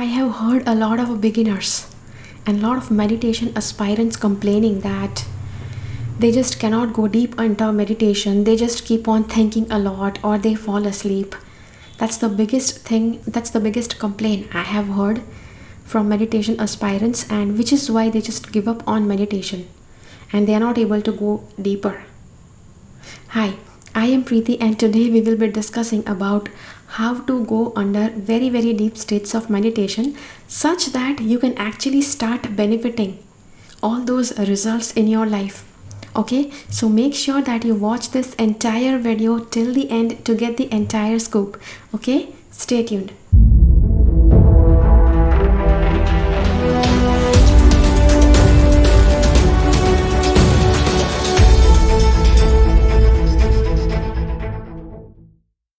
I have heard a lot of beginners and a lot of meditation aspirants complaining that they just cannot go deep into meditation. They just keep on thinking a lot or they fall asleep. That's the biggest complaint I have heard from meditation aspirants, and which is why they just give up on meditation and they are not able to go deeper. Hi, I am Preeti and today we will be discussing about how to go under very deep states of meditation such that you can actually start benefiting all those results in your life. Okay, so make sure that you watch this entire video till the end to get the entire scoop. Okay, stay tuned.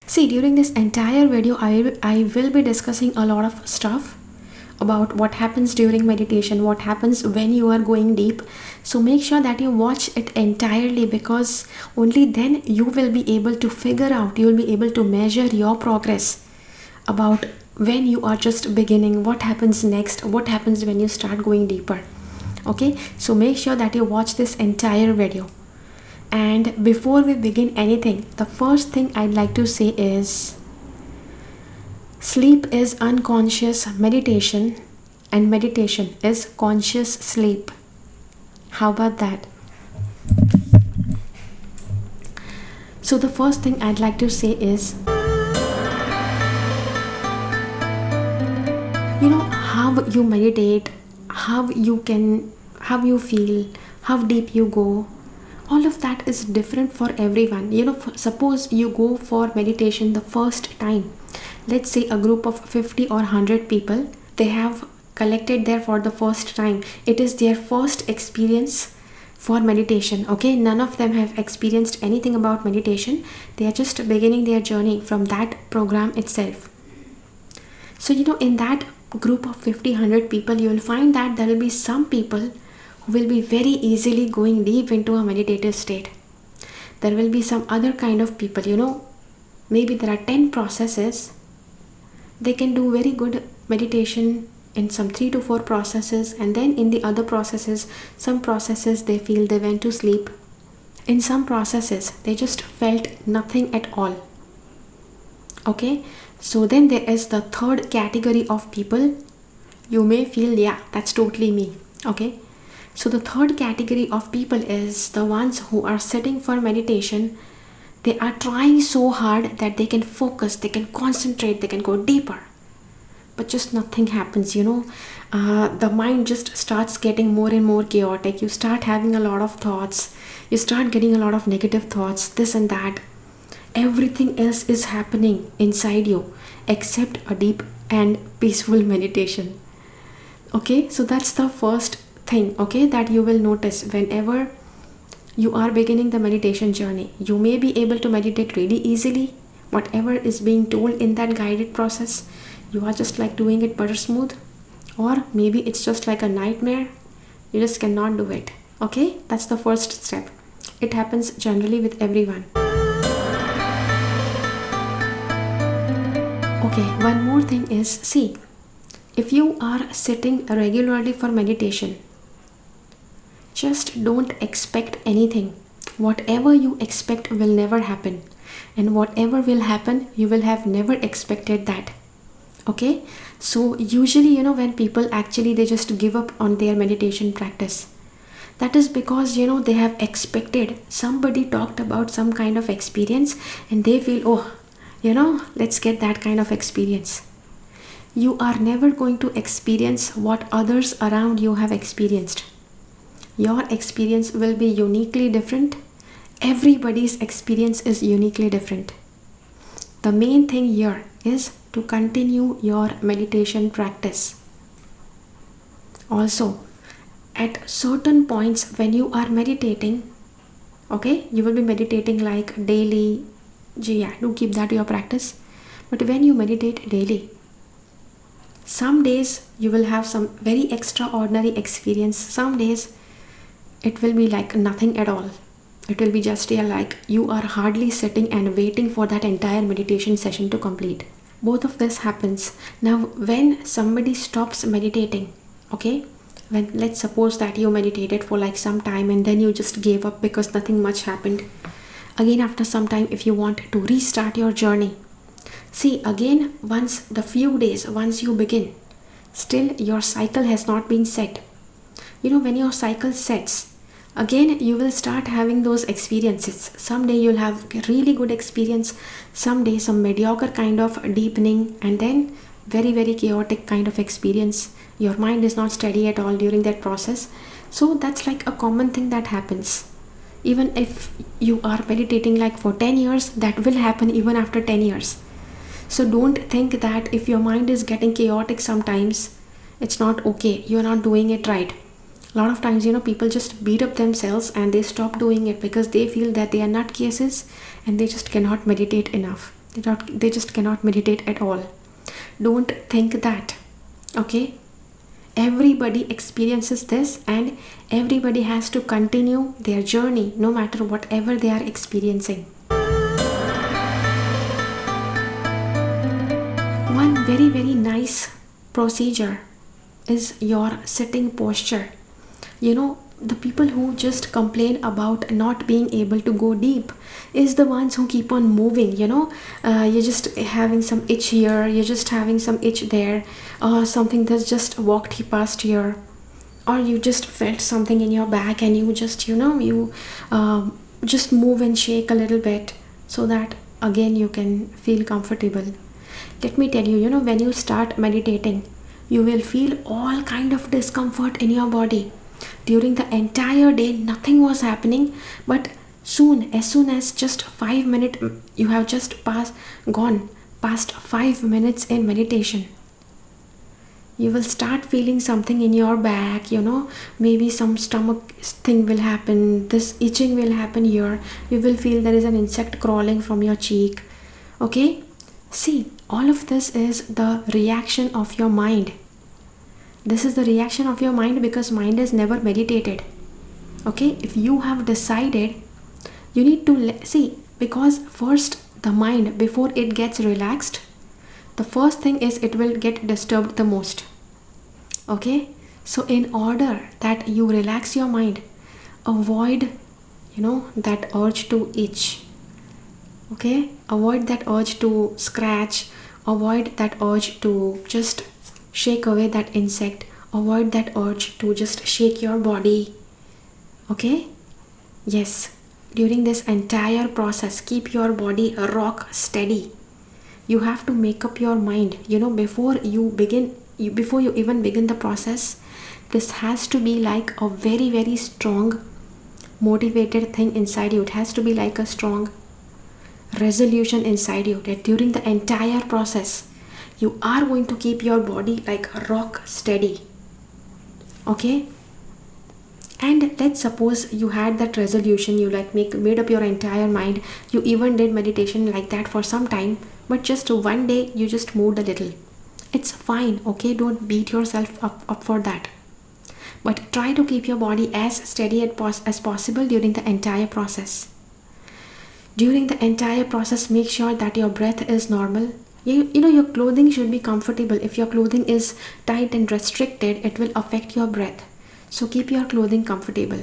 See, during this entire video, I will be discussing a lot of stuff about what happens during meditation, what happens when you are going deep. So make sure that you watch it entirely, because only then you will be able to figure out, you will be able to measure your progress about when you are just beginning, what happens next, what happens when you start going deeper. Okay, so make sure that you watch this entire video. And before we begin anything, the first thing I'd like to say is sleep is unconscious meditation and meditation is conscious sleep. How about that? So the first thing I'd like to say is, how you meditate, how you feel, how deep you go, all of that is different for everyone. Suppose you go for meditation the first time. Let's say a group of 50 or 100 people, they have collected there for the first time. It is their first experience for meditation. Okay, none of them have experienced anything about meditation. They are just beginning their journey from that program itself. So in that group of 50, 100 people, you will find that there will be some people who will be very easily going deep into a meditative state. There will be some other kind of people, maybe there are 10 processes. They can do very good meditation in some 3 to 4 processes, and then in the other processes, some processes they feel they went to sleep. In some processes, they just felt nothing at all. Okay, so then there is the third category of people. You may feel, yeah, that's totally me. Okay, so the third category of people is the ones who are sitting for meditation. They are trying so hard that they can focus, they can concentrate, they can go deeper. But just nothing happens, the mind just starts getting more and more chaotic. You start having a lot of thoughts. You start getting a lot of negative thoughts, this and that. Everything else is happening inside you except a deep and peaceful meditation. Okay, so that's the first thing, okay, that you will notice whenever you are beginning the meditation journey. You may be able to meditate really easily. Whatever is being told in that guided process, you are just like doing it butter smooth, or maybe it's just like a nightmare. You just cannot do it. Okay, that's the first step. It happens generally with everyone. Okay, one more thing is, see, if you are sitting regularly for meditation, just don't expect anything. Whatever you expect will never happen, and whatever will happen, you will have never expected that. Okay, so usually when people actually they just give up on their meditation practice, that is because they have expected, somebody talked about some kind of experience and they feel, oh, let's get that kind of experience. You are never going to experience what others around you have experienced. Your experience will be uniquely different. Everybody's experience is uniquely different. The main thing here is to continue your meditation practice. Also, at certain points when you are meditating, okay, you will be meditating like daily. Yeah, do keep that your practice. But when you meditate daily, some days you will have some very extraordinary experience. Some days it will be like nothing at all. It will be just like you are hardly sitting and waiting for that entire meditation session to complete. Both of this happens. Now when somebody stops meditating, okay, when let's suppose that you meditated for like some time and then you just gave up because nothing much happened. Again, after some time, if you want to restart your journey, see again, once the few days, once you begin, still your cycle has not been set. When your cycle sets, again you will start having those experiences. Someday you'll have really good experience, someday some mediocre kind of deepening, and then very very chaotic kind of experience. Your mind is not steady at all during that process. So that's like a common thing that happens. Even if you are meditating like for 10 years, that will happen even after 10 years. So don't think that if your mind is getting chaotic sometimes, it's not okay, you're not doing it right. A lot of times, people just beat up themselves and they stop doing it because they feel that they are nutcases and they just cannot meditate enough. They just cannot meditate at all. Don't think that. Okay? Everybody experiences this and everybody has to continue their journey no matter whatever they are experiencing. One very very nice procedure is your sitting posture. The people who just complain about not being able to go deep is the ones who keep on moving. You're just having some itch here, you're just having some itch there, or something that's just walked past here, or you just felt something in your back and you just just move and shake a little bit so that again you can feel comfortable. Let me tell you, when you start meditating, you will feel all kind of discomfort in your body. During the entire day nothing was happening, but as soon as just 5 minutes, you have just gone past 5 minutes in meditation, you will start feeling something in your back. Maybe some stomach thing will happen, this itching will happen here, you will feel there is an insect crawling from your cheek. Okay, see, all of this is the reaction of your mind. This is the reaction of your mind because mind has never meditated. Okay, if you have decided, you need to see, because first the mind, before it gets relaxed, the first thing is it will get disturbed the most. Okay, so in order that you relax your mind, avoid that urge to itch. Okay, avoid that urge to scratch, avoid that urge to just shake away that insect, avoid that urge to just shake your body. Okay, yes, during this entire process keep your body rock steady. You have to make up your mind, before you even begin the process. This has to be like a very very strong motivated thing inside you. It has to be like a strong resolution inside you that during the entire process you are going to keep your body like rock steady. Okay, and let's suppose you had that resolution, you like made up your entire mind, you even did meditation like that for some time, but just one day you just moved a little. It's fine, okay, don't beat yourself up for that, but try to keep your body as steady as possible during the entire process. During the entire process, make sure that your breath is normal. Your clothing should be comfortable. If your clothing is tight and restricted, it will affect your breath. So keep your clothing comfortable.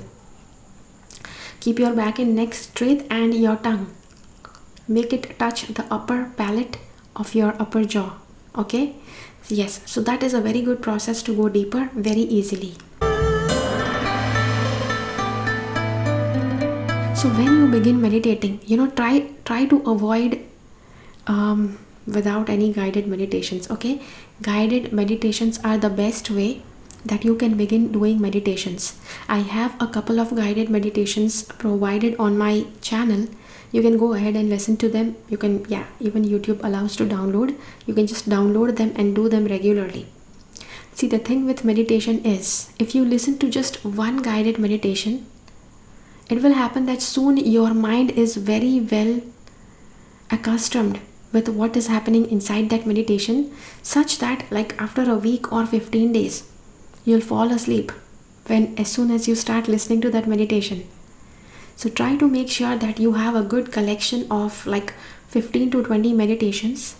Keep your back and neck straight and your tongue, make it touch the upper palate of your upper jaw. Okay, yes, so that is a very good process to go deeper very easily. So when you begin meditating, try to avoid without any guided meditations. Okay, guided meditations are the best way that you can begin doing meditations. I have a couple of guided meditations provided on my channel. You can go ahead and listen to them. You can, even YouTube allows to download. You can just download them and do them regularly. See, the thing with meditation is, if you listen to just one guided meditation, it will happen that soon your mind is very well accustomed with what is happening inside that meditation, such that like after a week or 15 days, you'll fall asleep as soon as you start listening to that meditation. So try to make sure that you have a good collection of like 15 to 20 meditations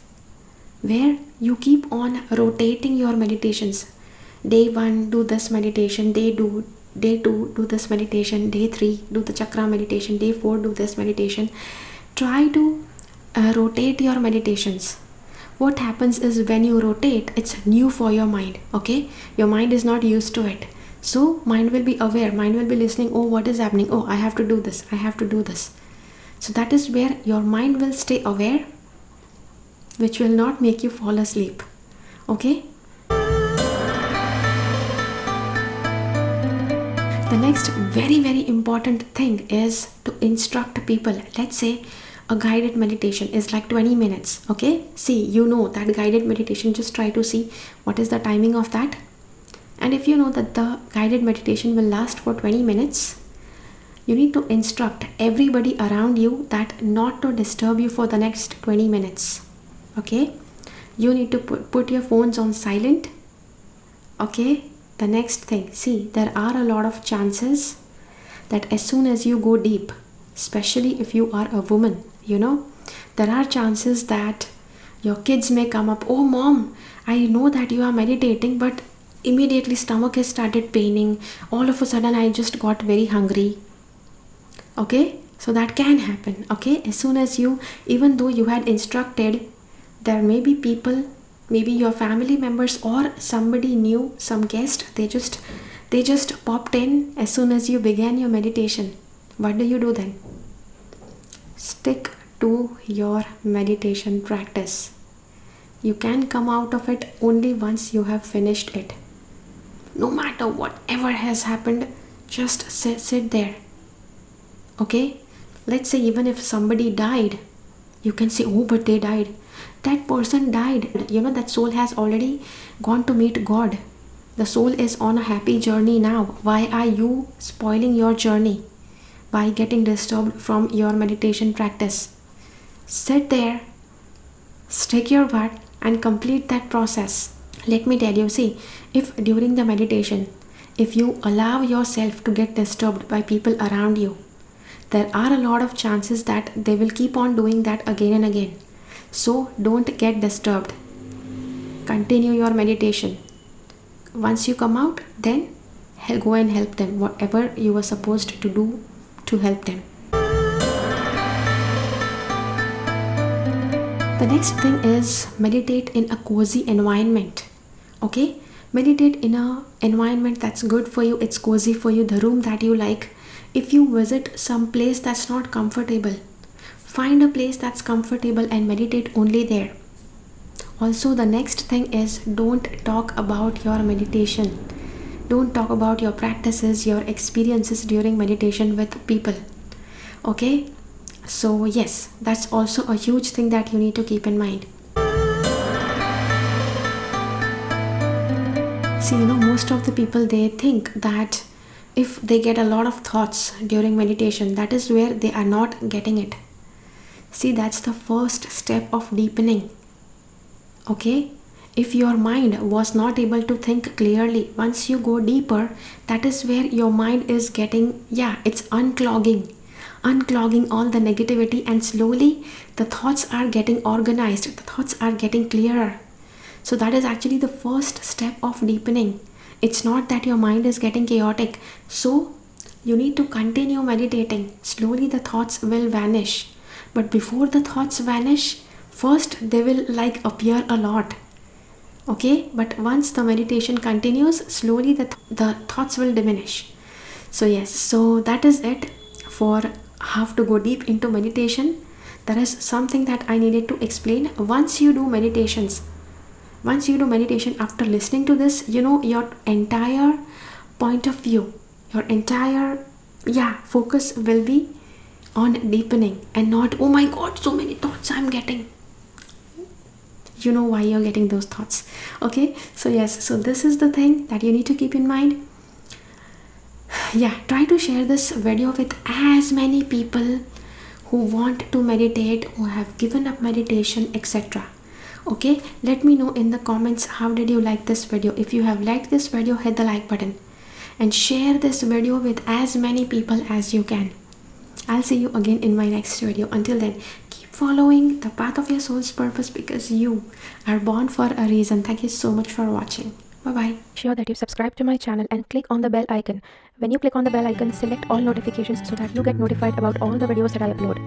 where you keep on rotating your meditations. Day 1 do this meditation, day 2 do this meditation, day 3 do the chakra meditation, day 4 do this meditation. Try to rotate your meditations. What happens is when you rotate, it's new for your mind. Okay, your mind is not used to it, so mind will be aware, mind will be listening. Oh, what is happening? Oh, I have to do this, I have to do this. So that is where your mind will stay aware, which will not make you fall asleep. Okay, the next very important thing is to instruct people. Let's say a guided meditation is like 20 minutes. Okay, see, you know that guided meditation, just try to see what is the timing of that. And if you know that the guided meditation will last for 20 minutes, you need to instruct everybody around you that not to disturb you for the next 20 minutes. Okay, you need to put your phones on silent. Okay, the next thing, see, there are a lot of chances that as soon as you go deep, especially if you are a woman, there are chances that your kids may come up. Oh mom, I know that you are meditating, but immediately stomach has started paining, all of a sudden I just got very hungry. Okay, so that can happen. Okay, as soon as you, even though you had instructed, there may be people, maybe your family members or somebody new, some guest, they just popped in as soon as you began your meditation. What do you do then? Stick to your meditation practice. You can come out of it only once you have finished it. No matter whatever has happened, just sit there. Okay, let's say even if somebody died, you can say, oh, but they died. That person died. That soul has already gone to meet God. The soul is on a happy journey now. Why are you spoiling your journey by getting disturbed from your meditation practice? Sit there, stick your butt and complete that process. Let me tell you, see, if during the meditation, if you allow yourself to get disturbed by people around you, there are a lot of chances that they will keep on doing that again and again. So don't get disturbed. Continue your meditation. Once you come out, then go and help them, whatever you were supposed to do to help them. The next thing is meditate in a cozy environment. Okay, meditate in a environment that's good for you, it's cozy for you, the room that you like. If you visit some place that's not comfortable, find a place that's comfortable and meditate only there. Also, the next thing is, don't talk about your meditation. Don't talk about your practices, your experiences during meditation with people. Okay, so yes, that's also a huge thing that you need to keep in mind. See, most of the people, they think that if they get a lot of thoughts during meditation, that is where they are not getting it. See, that's the first step of deepening. Okay, if your mind was not able to think clearly, once you go deeper, that is where your mind is getting, it's unclogging all the negativity, and slowly the thoughts are getting organized, the thoughts are getting clearer. So that is actually the first step of deepening. It's not that your mind is getting chaotic, so you need to continue meditating. Slowly the thoughts will vanish, but before the thoughts vanish, first they will appear a lot. Okay, but once the meditation continues, slowly the thoughts will diminish. So yes, so that is it for how to go deep into meditation. There is something that I needed to explain. Once you do meditation after listening to this, your entire point of view, your entire focus will be on deepening and not, oh my god, so many thoughts I'm getting. You know why you're getting those thoughts. Okay, so yes, so this is the thing that you need to keep in mind. Try to share this video with as many people who want to meditate, who have given up meditation, etc. Okay, let me know in the comments, how did you like this video? If you have liked this video, hit the like button and share this video with as many people as you can. I'll see you again in my next video. Until then, keep following the path of your soul's purpose, because you are born for a reason. Thank you so much for watching. Bye bye. Sure that you subscribe to my channel and click on the bell icon. When you click on the bell icon, select all notifications so that you get notified about all the videos that I upload.